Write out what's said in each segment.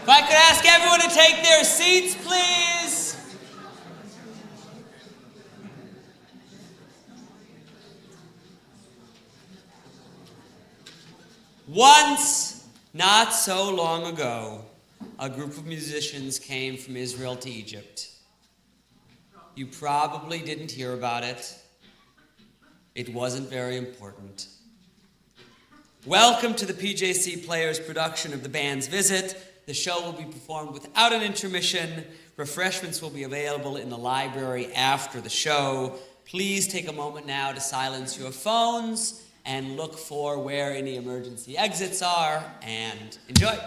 If I could ask everyone to take their seats, please. Once, not so long ago, a group of musicians came from Israel to Egypt. You probably didn't hear about it. It wasn't very important. Welcome to the PJC Players production of the band's visit. The show will be performed without an intermission. Refreshments will be available in the library after the show. Please take a moment now to silence your phones and look for where any emergency exits are, and enjoy.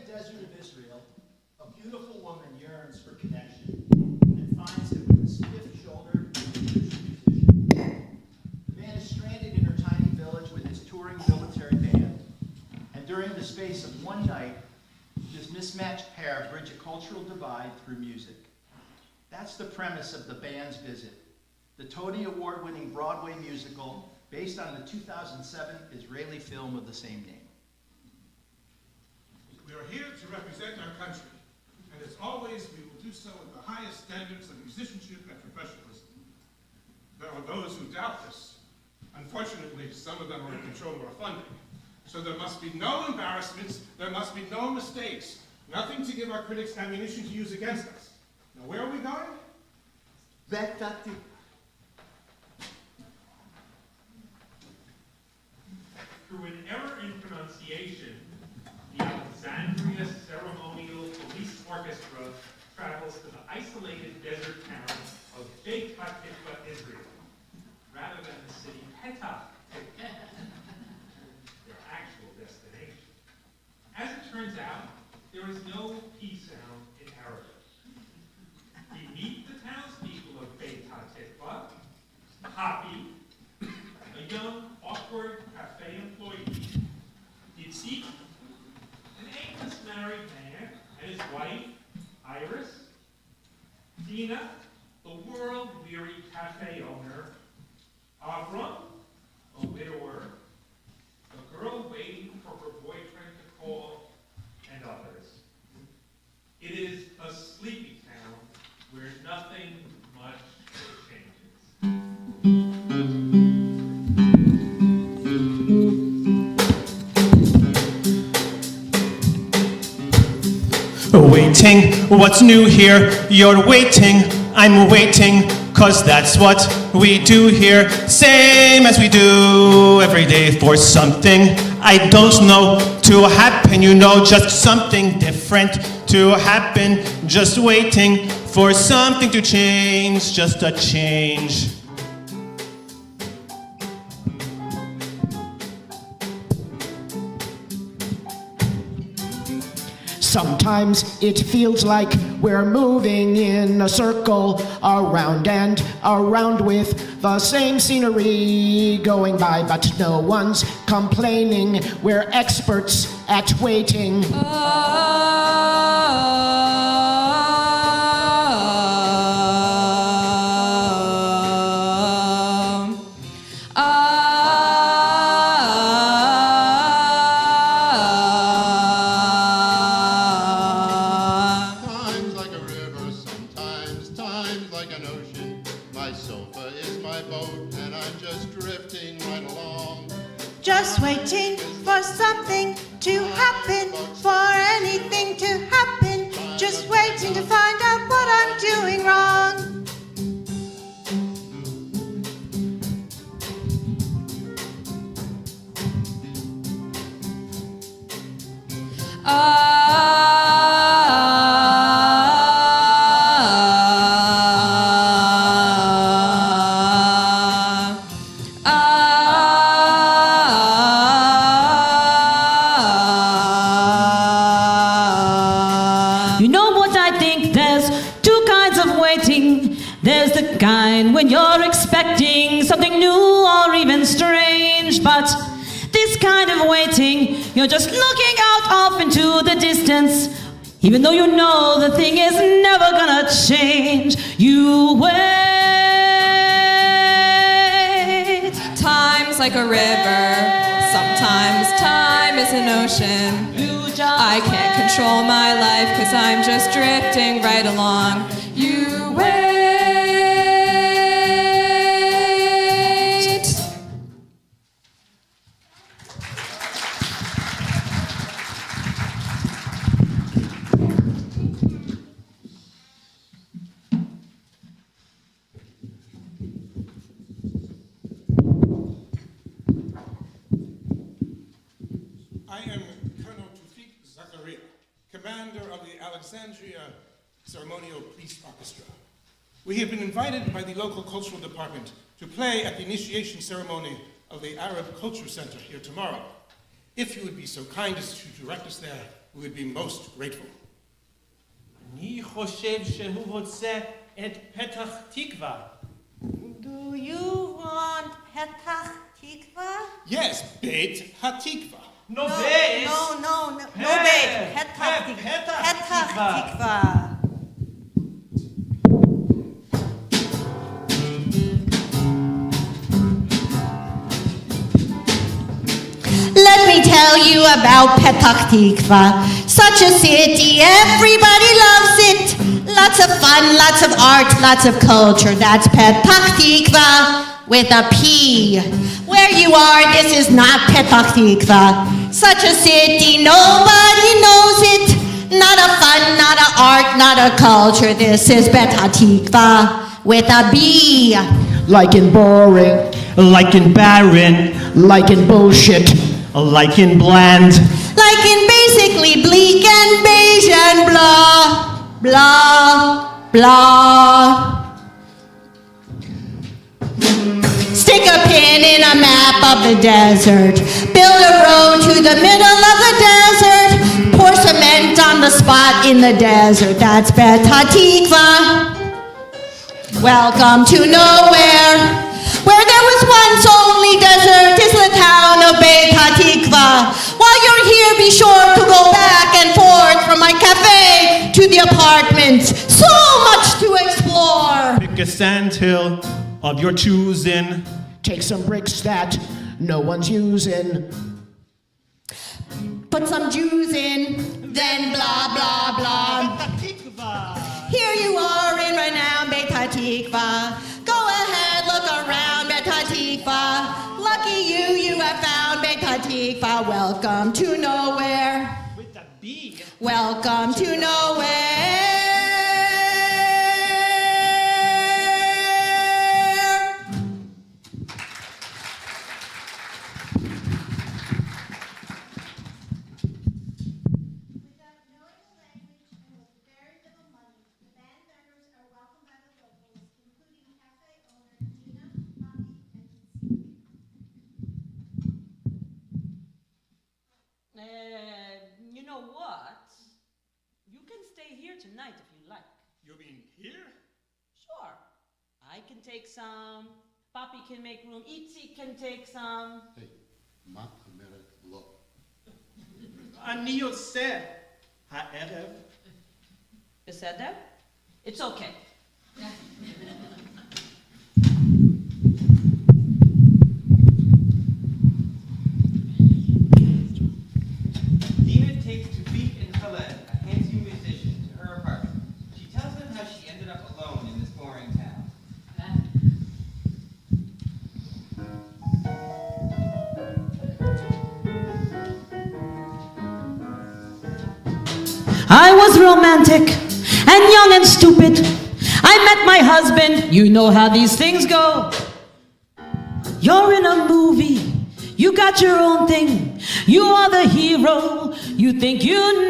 Desert of Israel, a beautiful woman yearns for connection and finds it with a stiff-shouldered musician. The man is stranded in her tiny village with his touring military band, and during the space of one night, this mismatched pair bridge a cultural divide through music. That's the premise of the band's visit, the Tony Award-winning Broadway musical based on the 2007 Israeli film of the same name. We are here to represent our country, and as always, we will do so with the highest standards of musicianship and professionalism. There are those who doubt this. Unfortunately, some of them are in control of our funding. So there must be no embarrassments, there must be no mistakes, nothing to give our critics ammunition to use against us. Now, where are we going? Through an error in pronunciation, the Alexandria Ceremonial Police Orchestra travels to the isolated desert town of Beit HaTikva, Israel, rather than the city Petah Tikva, their actual destination. As it turns out, there is no P sound in Arabic. We meet the townspeople of Beit HaTikva, Happy, a young, awkward cafe employee, Yitzhak, an aimless married man, and his wife, Iris, Dina, the world-weary cafe owner, Avram, a widower, a girl waiting for her boyfriend to call, and others. It is a sleepy town where nothing much changes. Waiting, what's new here? You're waiting, I'm waiting, 'cause that's what we do here. Same as we do every day for something I don't know to happen, you know, just something different to happen. Just waiting for something to change, just a change. Sometimes it feels like we're moving in a circle, around and around with The same scenery going by, but no one's complaining. We're experts at waiting. Times like a river, sometimes times like an ocean. My sofa is my boat, and I'm just drifting right along. Just waiting for something to happen, for anything to happen. Just waiting to find out what I'm doing wrong. You know what I think? There's two kinds of waiting. There's the kind when you're expecting something new or even strange. But this kind of waiting, you're just looking out off into the distance. Even though you know the thing is never gonna change. You wait. Time's like a river. Sometimes time is an ocean. I can't control my life 'cause I'm just drifting right along. You wait. I am Colonel Tufik Zakaria, commander of the Alexandria Ceremonial Police Orchestra. We have been invited by the local cultural department to play at the initiation ceremony of the Arab Culture Center here tomorrow. If you would be so kind as to direct us there, we would be most grateful. אני חושב שהוא רוצה את פתח תקווה. Do you want Petach Tikva? Yes, Beit HaTikva. No, No, base. no, bait. Petach Tikva. Let me tell you about Petach Tikva. Such a city, everybody loves it. Lots of fun, lots of art, lots of culture. That's Petach Tikva with a P. Where you are, this is not Petach Tikva. Such a city, nobody knows it. Not a fun, not a art, not a culture. This is Petach Tikva with a B. Like in boring, Like in barren, like in bullshit. like in bland. Like in basically bleak and beige and blah, blah, blah. Stick a pin in a map of the desert. Build a road to the middle of the desert. Pour cement on the spot in the desert. That's Petach Tikva. Welcome to nowhere. Where there was once only desert is the town of Petach Tikva. While you're here, be sure to go back and forth from my cafe to the apartments. So much to explore. Pick a sandhill of your choosing. Take some bricks that no one's using. Put some Jews in, then blah, blah, blah. Here you are in right now, Petach Tikva. Go ahead, look around, Petach Tikva. Lucky you, you have found Petach Tikva. Welcome to nowhere. With a B. Welcome to nowhere. Without knowing the language and with very little money, the band members are welcomed by the locals, including cafe owner Nina, Bobby, and You know what? You can stay here tonight if you like. You mean here? Sure. I can take some Papi can make room. Itzi can take some. Hey, מה אומרת לא? אני עושה הערב. בסדר? It's okay. Dina takes Tufik and Khaled, a handsome musician, to her apartment. She tells them how she ended up alone in this boring town. I was romantic and young and stupid. I met my husband. You know how these things go. You're in a movie. You got your own thing. You are the hero. You think you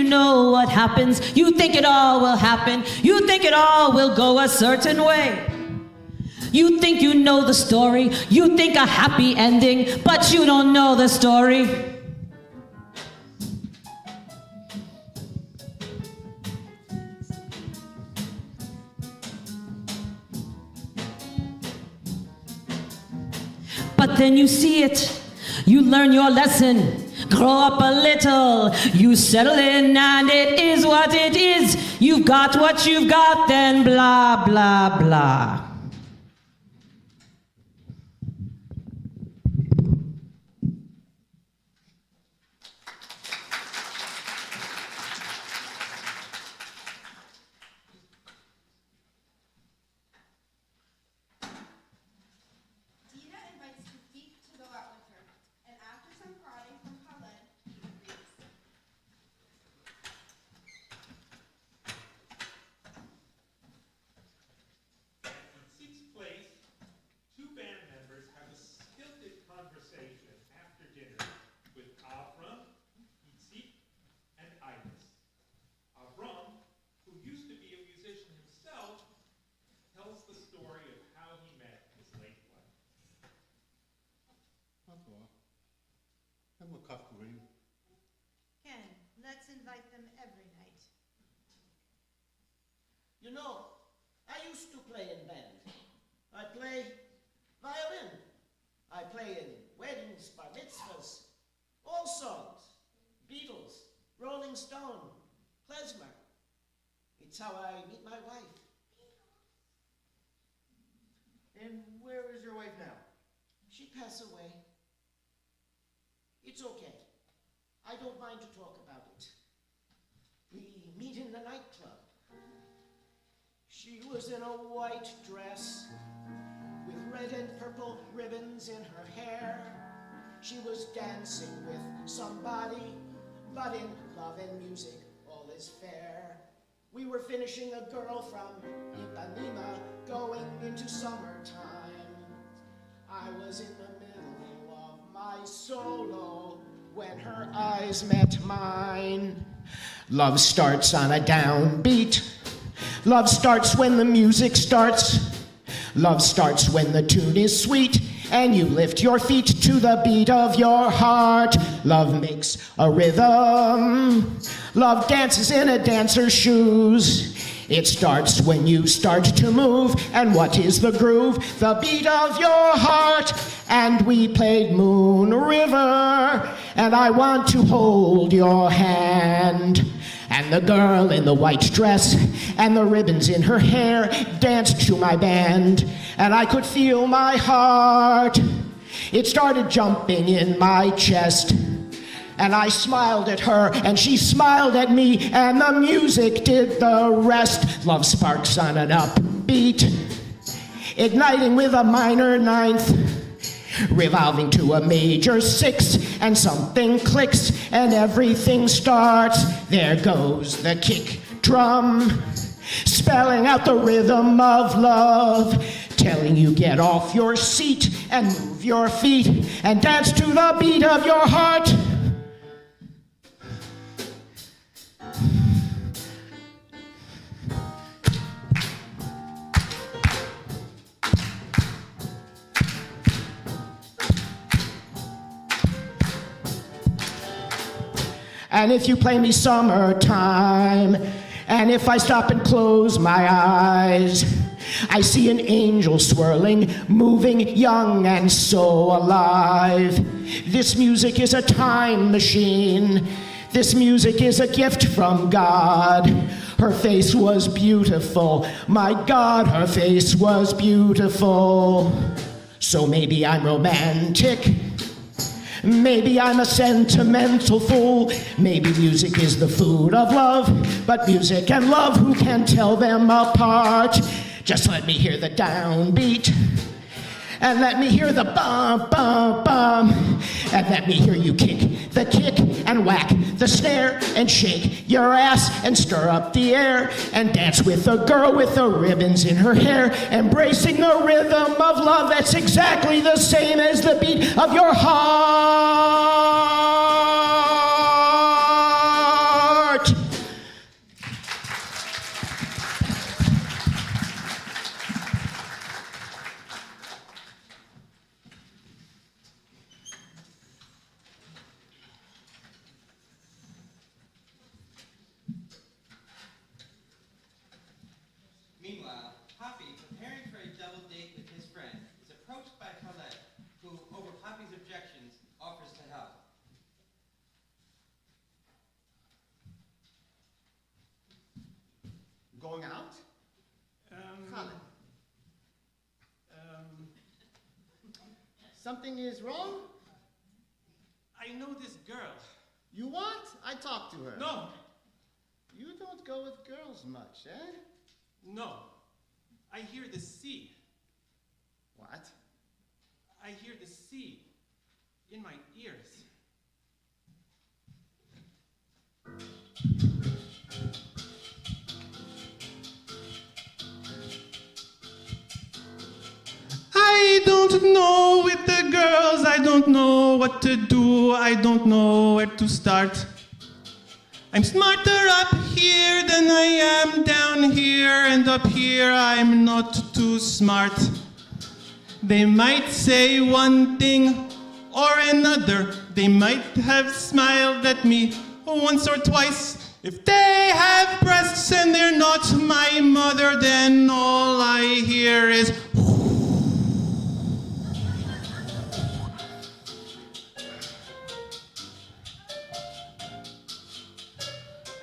know what happens. You think it all will happen. You think it all will go a certain way. You think you know the story. You think a happy ending, but you don't know the story. But then you see it, you learn your lesson, grow up a little, you settle in and it is what it is. You've got what you've got, then blah, blah, blah. Dina invites Tufik to go out with her, and after some prodding from Khaled, he agrees. In Seat's place, two band members have a stilted conversation after dinner with Avram, Itzik, and Iris. Avram, who used to be a musician himself, tells the story of how he met his late wife. הם לא כך קוראים. Ken, let's invite them every night. You know, I used to play in band. I play violin. I play in weddings, bar mitzvahs, all songs. Beatles, Rolling Stone, klezmer. It's how I meet my wife. And where is your wife now? She passed away. It's okay. I don't mind to talk about it. We meet in the nightclub. She was in a white dress with red and purple ribbons in her hair. She was dancing with somebody, but in love and music all is fair. We were finishing a girl from Ipanema going into summertime. I was in the middle of my solo when her eyes met mine. Love starts on a downbeat. Love starts when the music starts. Love starts when the tune is sweet and you lift your feet to the beat of your heart. Love makes a rhythm. Love dances in a dancer's shoes. It starts when you start to move. And what is the groove? The beat of your heart. And we played Moon River. And I want to hold your hand. And the girl in the white dress and the ribbons in her hair danced to my band. And I could feel my heart. It started jumping in my chest. And I smiled at her, and she smiled at me, and the music did the rest. Love sparks on an upbeat, igniting with a minor ninth, revolving to a major six, and something clicks, and everything starts. There goes the kick drum, spelling out the rhythm of love, telling you get off your seat and move your feet and dance to the beat of your heart. And if you play me Summertime, and if I stop and close my eyes, I see an angel swirling, moving, young and so alive. This music is a time machine. This music is a gift from God. Her face was beautiful. My God, her face was beautiful. So maybe I'm romantic. Maybe I'm a sentimental fool. Maybe music is the food of love. But music and love, who can tell them apart? Just let me hear the downbeat. And let me hear the bum, bum, bum. And let me hear you kick the kick and whack the snare and shake your ass and stir up the air and dance with a girl with the ribbons in her hair, embracing the rhythm of love that's exactly the same as the beat of your heart. Meanwhile, Poppy, preparing for a double date with his friend, is approached by Colette, who, over Poppy's objections, offers to help. Going out? Colin. Something is wrong? I know this girl. You what? I talked to her. No, You don't go with girls much, eh? no. I hear the sea. What? I hear the sea in my ears. I don't know with the girls, I don't know what to do, I don't know where to start. I'm smarter up here than I am down here, and up here I'm not too smart. They might say one thing or another, they might have smiled at me once or twice. If they have breasts and they're not my mother, then all I hear is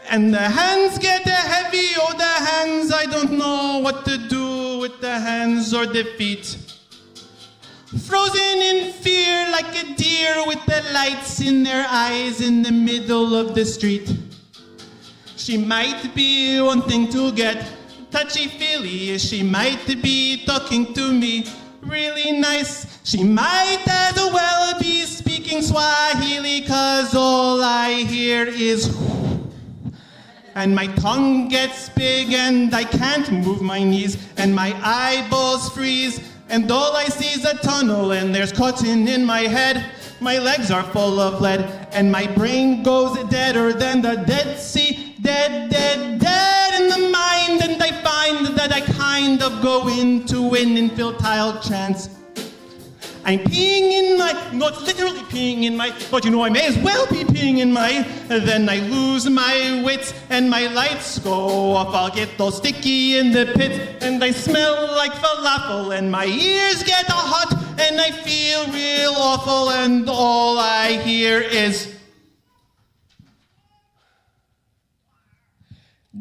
and the hands get heavy, oh the hands, I don't know what to do with the hands or the feet. Frozen in fear like a deer with the lights in their eyes in the middle of the street. She might be wanting to get touchy-feely, she might be talking to me really nice. She might as well be speaking Swahili, 'cause all I hear is and my tongue gets big and I can't move my knees and my eyeballs freeze and all I see is a tunnel and there's cotton in my head. My legs are full of lead and my brain goes deader than the Dead Sea. Dead, dead, dead in the mind, and I find that I kind of go into an infantile trance. I'm peeing in my, not literally peeing in my, but you know I may as well be peeing in my, then I lose my wits and my lights go off. I'll get all sticky in the pit and I smell like falafel and my ears get all hot and I feel real awful and all I hear is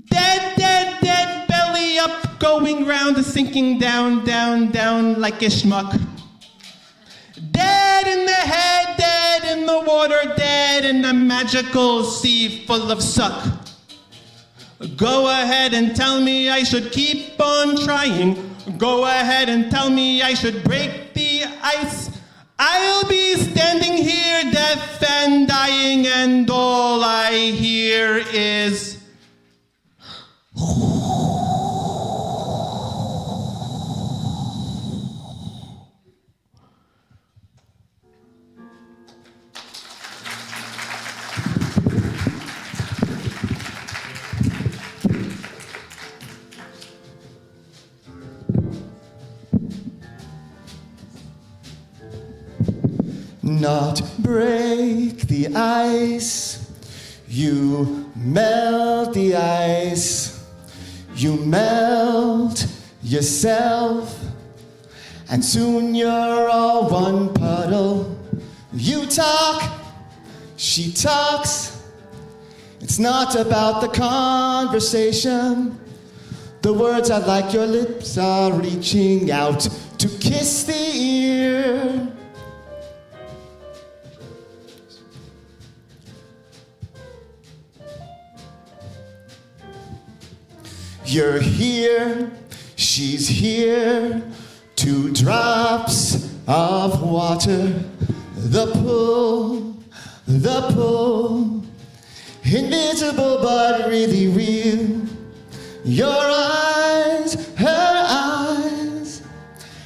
dead, dead, dead, belly up, going round, sinking down, down, down like a schmuck. Dead in the head, dead in the water, dead in a magical sea full of suck. Go ahead and tell me I should keep on trying. Go ahead and tell me I should break the ice. I'll be standing here deaf and dying and all I hear is not break the ice. You melt the ice. You melt yourself, and soon you're all one puddle. You talk, she talks. It's not about the conversation. The words are like your lips are reaching out to kiss the ear. You're here, she's here, 2 drops of water. The pull, invisible but really real. Your eyes, her eyes,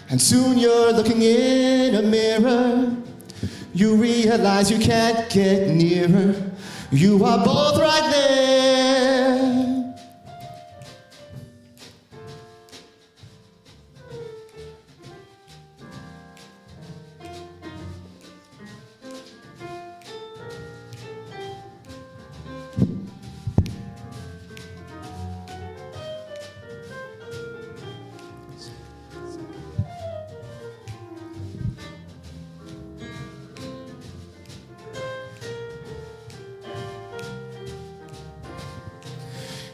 and soon you're looking in a mirror. You realize you can't get nearer. You are both right there.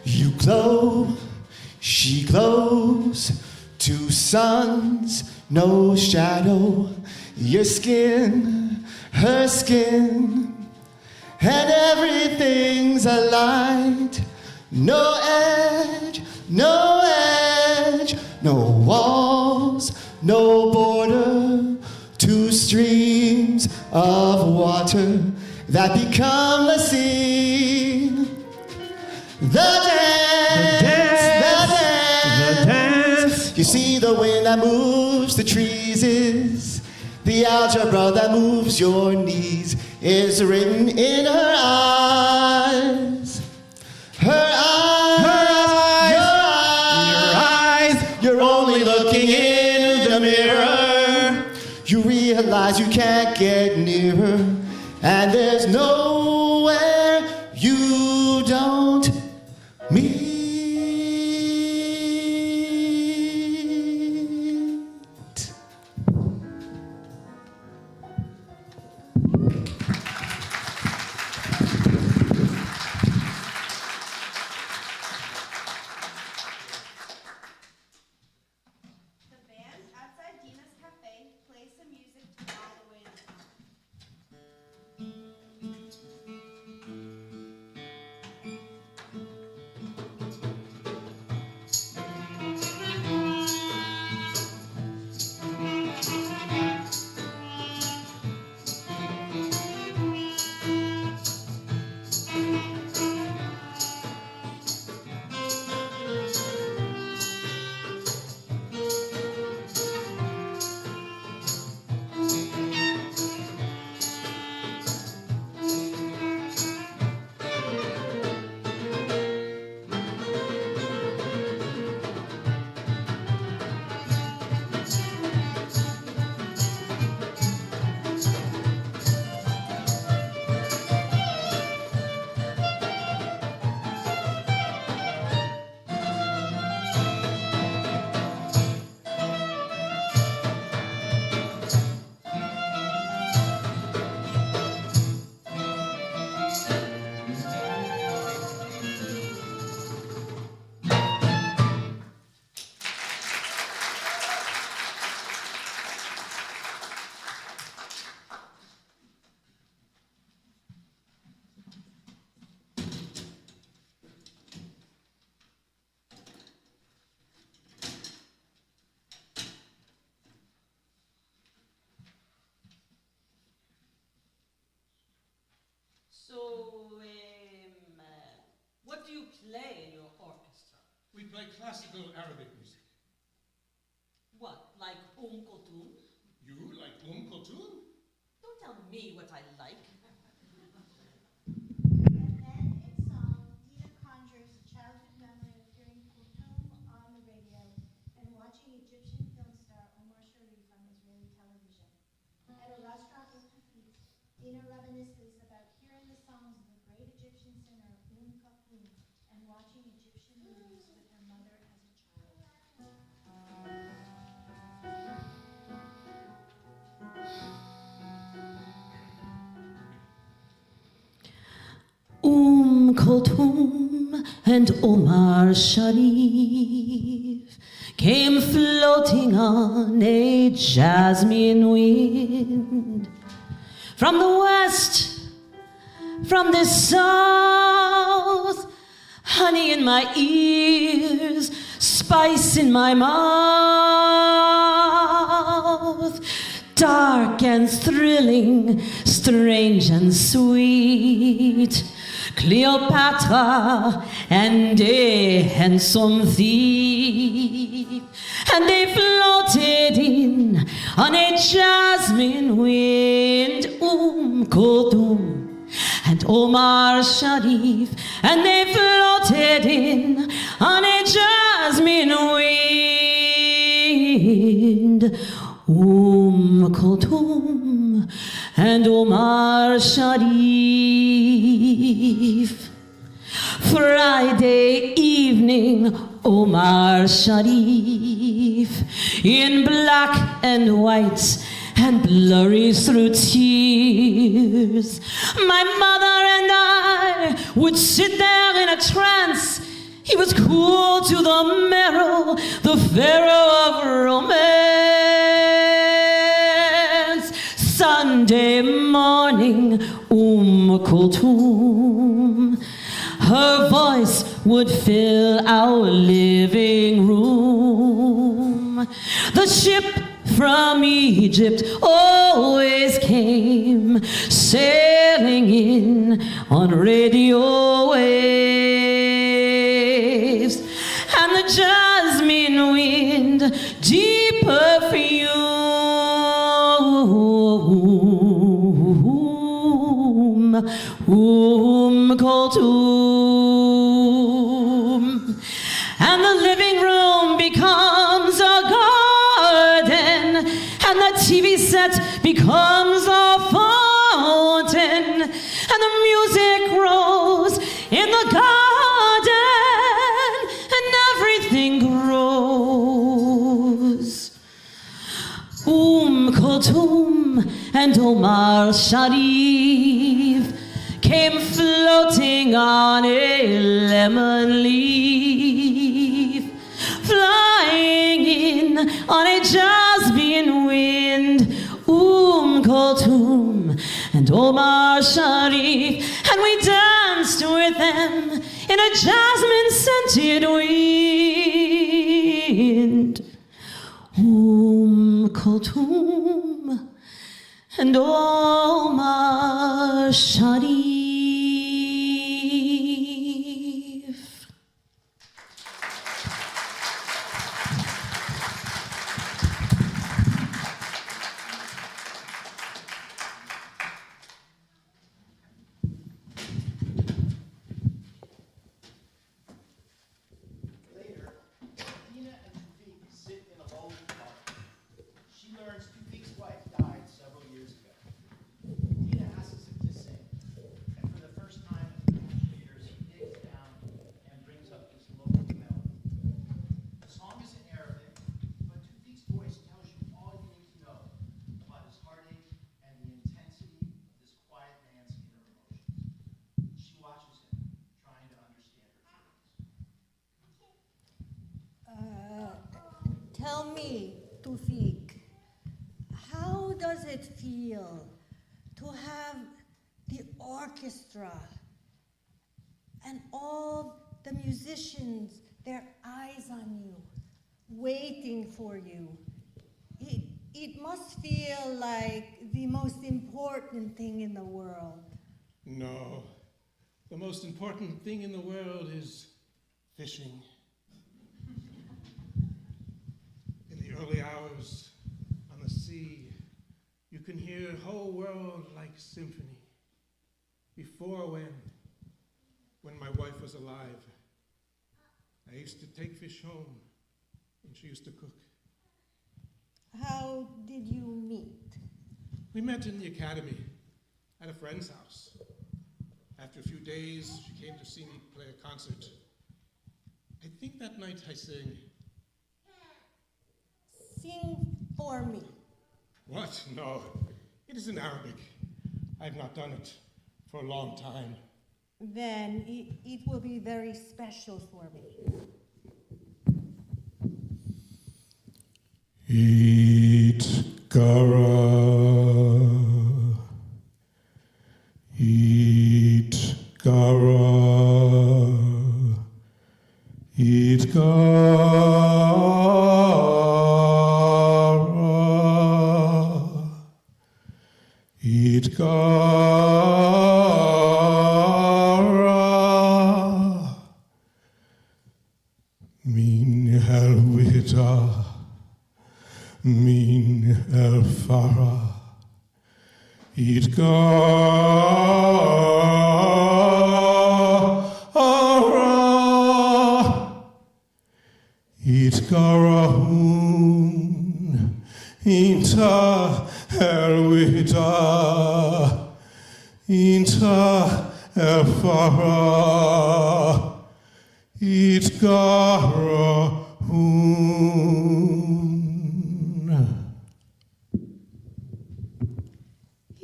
You glow, she glows, 2 suns, no shadow. Your skin, her skin, and everything's a light. No edge, no edge, no walls, no border. 2 streams of water that become the sea. The dance. You see the wind that moves the trees is the algebra that moves your knees is written in her eyes. Her eyes. You're only looking in the mirror. You realize you can't get nearer, and there's nowhere you don't meet. The band outside Dina's Cafe plays some music to all the way to town. What do you play in your orchestra? We play classical Arabic music. What, like Kulthum? You like Kulthum? Don't tell me what I like. And then in song, Dina conjures a childhood memory of hearing Kulthum on the radio and watching Egyptian film star Omar Sharif on Israeli television. At a restaurant with Hafid, Dina reminisces about hearing the songs of the great Egyptian singer Kulthum and watching Egyptian movies with her mother as a child. Kulthum and Omar Sharif came floating on a jasmine wind from the west, from the south, honey in my ears, spice in my mouth, dark and thrilling, strange and sweet, Cleopatra and a handsome thief, and they floated in on a jasmine wind, Kulthum and Omar Sharif, and they floated in on a jasmine wind, Kulthum and Omar Sharif. Friday evening, Omar Sharif, in black and white and blurry through tears. My mother and I would sit there in a trance. He was cool to the marrow, the pharaoh of romance. Sunday morning, Kulthum, her voice would fill our living room. The ship from Egypt always came sailing in on radio waves, and the jasmine wind, deep perfume, Kulthum, and the living room becomes a garden, and the TV set becomes a fountain, and the music grows in the garden, and everything grows. Kulthum and Omar Sharif came floating on a lemon leaf, flying in on a jasmine wind, Kulthum and Omar Sharif, and we danced with them in a jasmine-scented wind, Kulthum and Omar Sharif. Later, Dina and Tufik sit in a lonely park. She learns Tufik's wife died several years ago. Dina asks him to sing, and for the first time in 50 years, he digs down and brings up this local melody. The song is in Arabic, but Tufik's voice tells you all you need to know about his heartache and the intensity of this quiet man's inner emotions. She watches him, trying to understand her feelings. Tell me, Tufik, how does it feel to have the orchestra and all the musicians, their eyes on you, waiting for you? It must feel like the most important thing in the world. No. The most important thing in the world is fishing. In the early hours on the sea, you can hear a whole world like symphony. Before when my wife was alive, I used to take fish home and she used to cook. How did you meet? We met in the academy at a friend's house. After a few days, she came to see me play a concert. I think that night I sang. Sing for me. What? No. It is in Arabic. I have not done it for a long time. then it will be very special for me. Eat gara, eat gara, eat gara, eat gara, min helvita. Min elfara Itgarahun Inta elvita Inta elfara Itgarahun.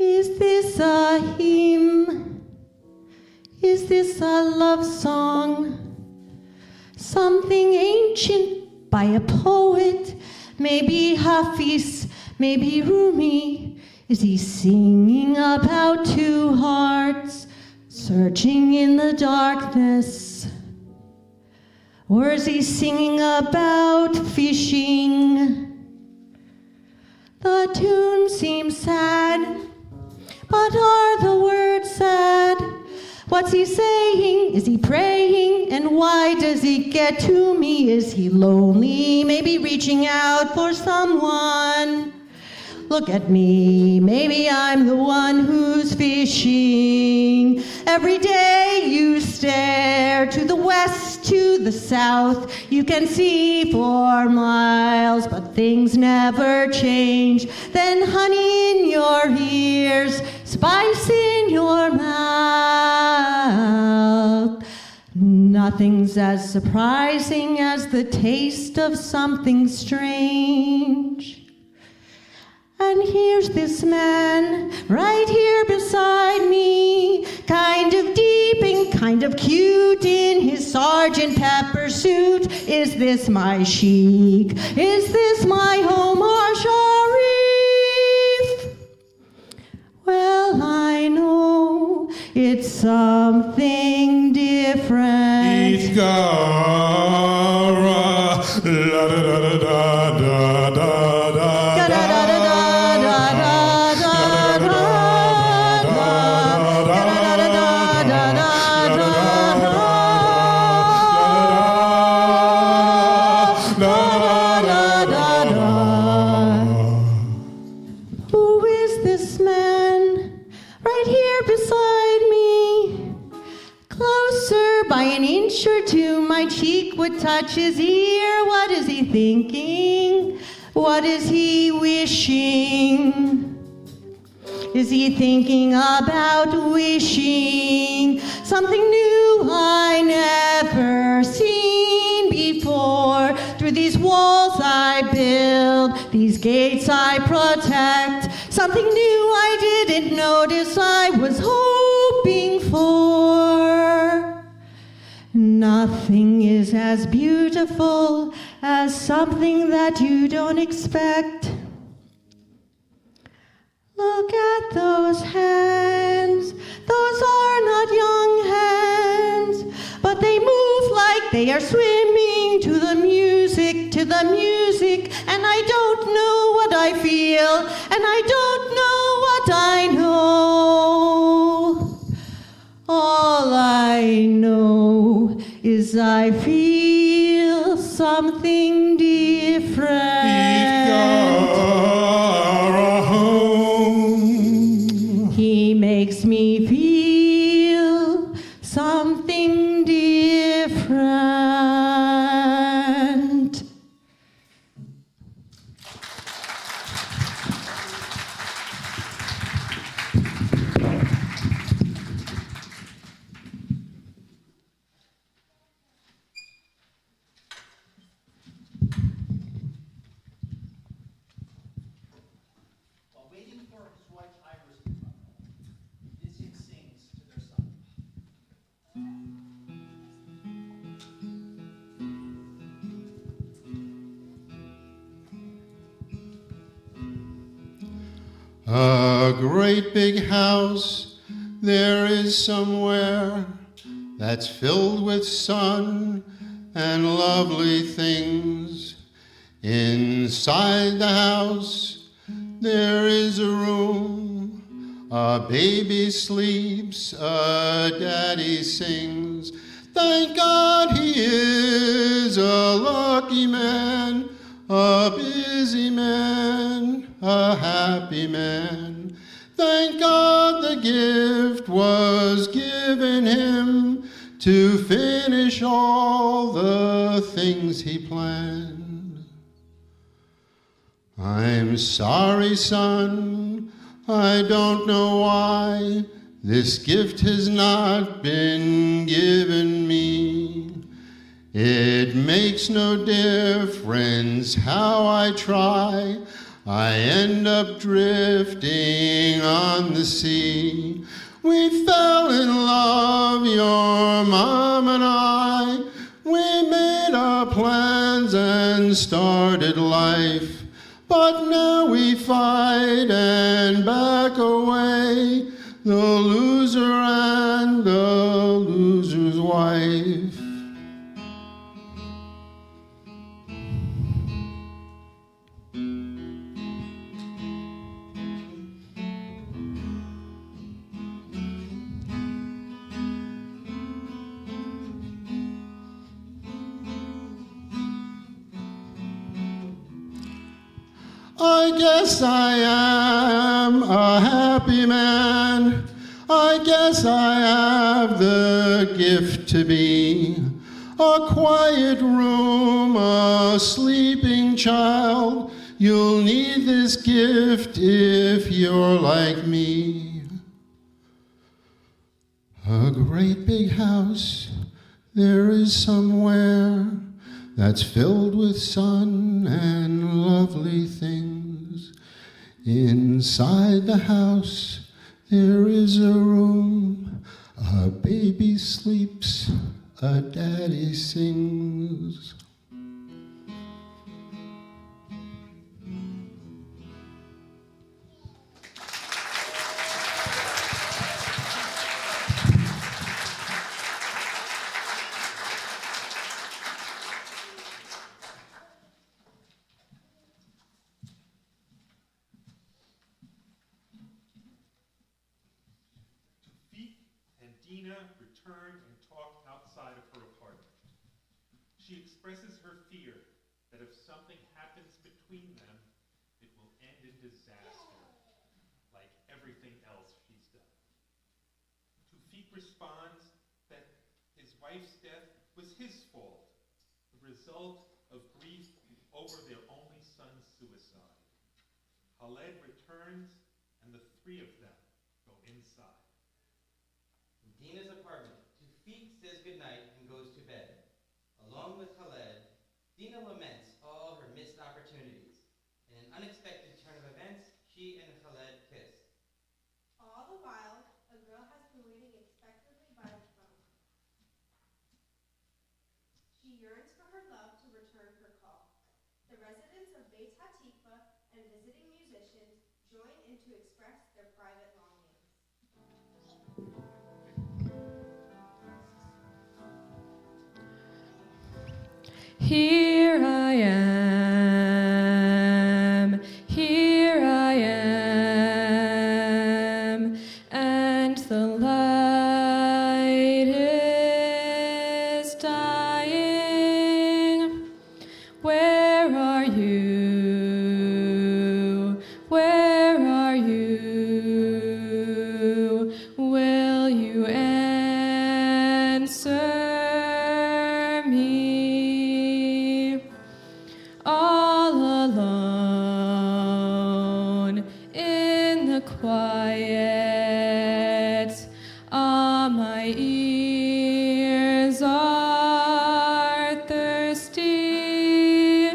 Is this a hymn? Is this a love song? Something ancient by a poet? Maybe Hafiz, maybe Rumi. Is he singing about two hearts searching in the darkness? Or is he singing about fishing? The tune seems sad, but are the words sad? What's he saying? Is he praying? And why does he get to me? Is he lonely? Maybe reaching out for someone? Look at me, maybe I'm the one who's fishing. Every day you stare to the west, to the south. You can see for miles, but things never change. Then honey in your ears, spice in your mouth. Nothing's as surprising as the taste of something strange. And here's this man right here beside me, kind of deep and kind of cute in his Sergeant Pepper suit. Is this my chic? Is this my Omar Sharif? Well, I know it's something different. Itgara, la da da da da da da da. Would touch his ear. What is he thinking? What is he wishing? Is he thinking about wishing something new I never seen before? Through these walls I build, these gates I protect, something new I didn't notice I was hoping for. Nothing is as beautiful as something that you don't expect. Look at those hands. Those are not young hands, but they move like they are swimming to the music, and I don't know what I feel, and I don't know what I know. All I know is I feel something different. He makes me feel something different. A great big house there is somewhere that's filled with sun and lovely things. Inside the house there is a room, a baby sleeps, a daddy sings. Thank God he is a lucky man, a busy man, a happy man. Thank God the gift was given him to finish all the things he planned. I'm sorry, son, I don't know why this gift has not been given me. It makes no difference how I try, I end up drifting on the sea. We fell in love, your mom and I. We made our plans and started life. But now we fight and back away, the loser and the loser's wife. I guess I am a happy man. I guess I have the gift to be a quiet room, a sleeping child. You'll need this gift if you're like me. A great big house there is somewhere that's filled with sun and lovely things. Inside the house there is a room, a baby sleeps, a daddy sings. Dina returned and talked outside of her apartment. She expresses her fear that if something happens between them, it will end in disaster, like everything else she's done. Tufik responds that his wife's death was his fault, the result of grief over their only son's suicide. Khaled returns, and the three of them go inside. Dina's apartment, Tufik says goodnight and goes to bed. Along with Khaled, Dina laments all her missed opportunities. In an unexpected turn of events, she and Khaled kiss. All the while, a girl has been waiting expectantly by the phone. She yearns for her love to return her call. The residents of Beit Hatikva and visiting musicians join in to express their private longings. Here I am, and the light is dying. Where are you? Where are you? Will you answer me? All alone in the quiet, my ears are thirsty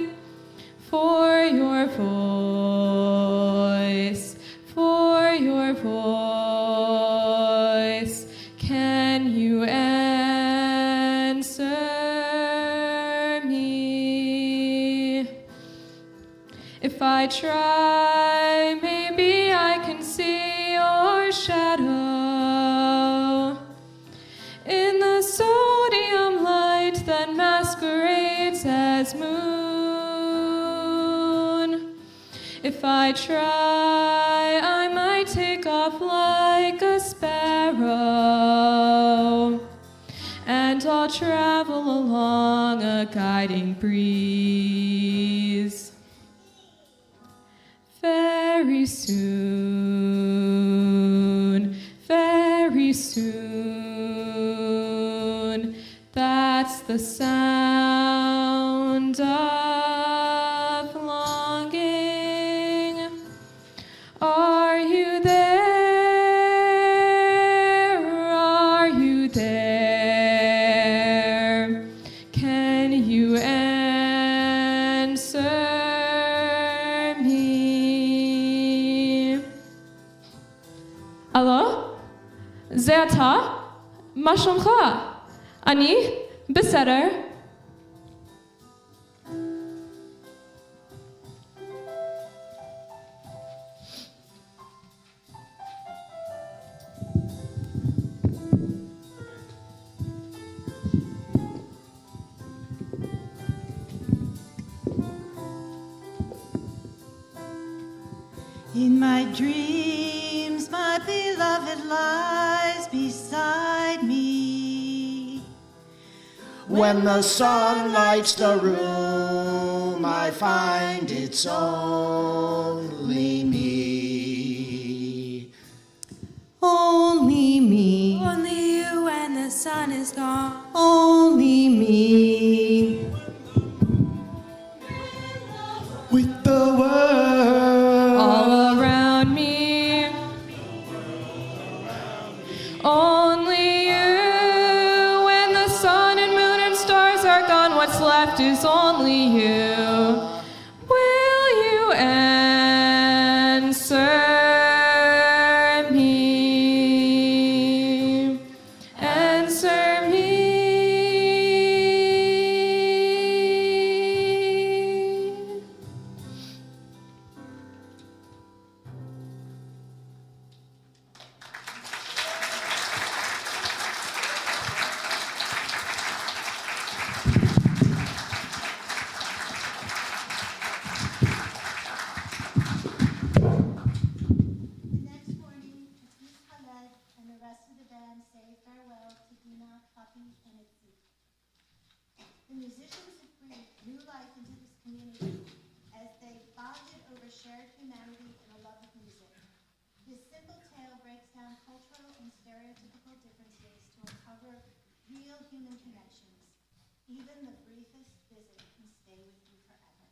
for your voice, for your voice. Can you answer me? If I try, maybe I can I try, I might take off like a sparrow, and I'll travel along a guiding breeze. Very soon, that's the sound of longing. Are you there? Are you there? Can you answer me? Allo? זה אתה? מה שלומך? אני בסדר. In my dreams, my beloved lies beside me. When the sun lights the room, I find it's only me. Only me, Only you when the sun is gone. only me. With the world All around me. Only you when the sun and moon and stars are gone. What's left is only you. Will you answer me? Answer me. The next morning, Atif Khaled and the rest of the band say farewell to Dina, Papi, and Itzi. The musicians have breathed new life into this community as they bonded over shared humanity and a love of music. This simple tale breaks down cultural and stereotypical differences to uncover real human connections. Even the briefest visit can stay with you forever.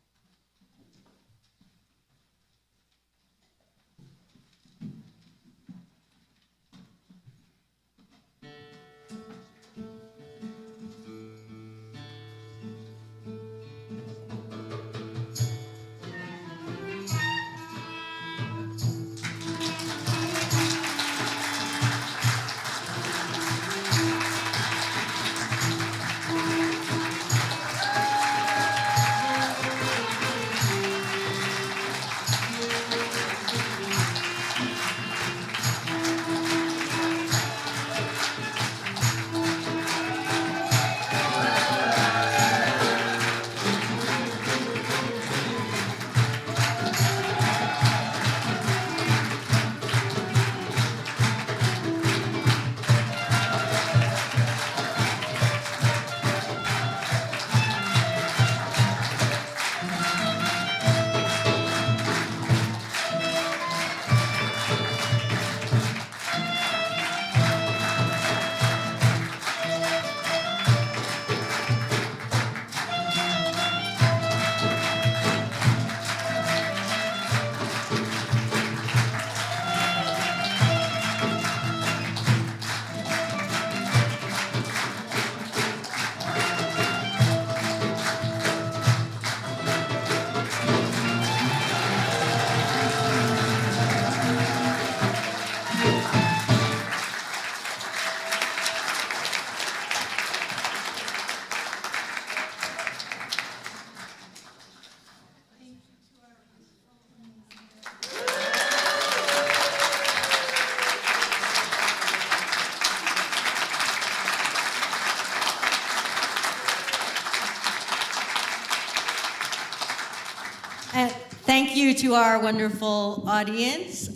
thank you to our wonderful audience.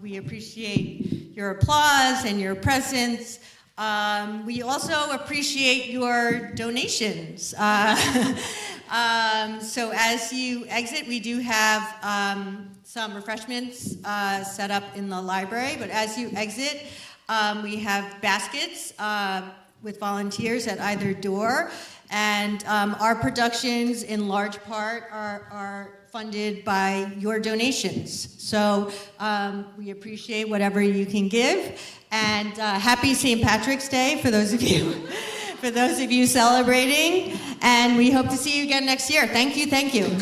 We appreciate your applause and your presence. We also appreciate your donations. So as you exit, we do have some refreshments set up in the library, but as you exit, we have baskets with volunteers at either door, and our productions in large part are funded by your donations. So we appreciate whatever you can give, and happy St. Patrick's Day for those of you celebrating, and we hope to see you again next year. Thank you, thank you.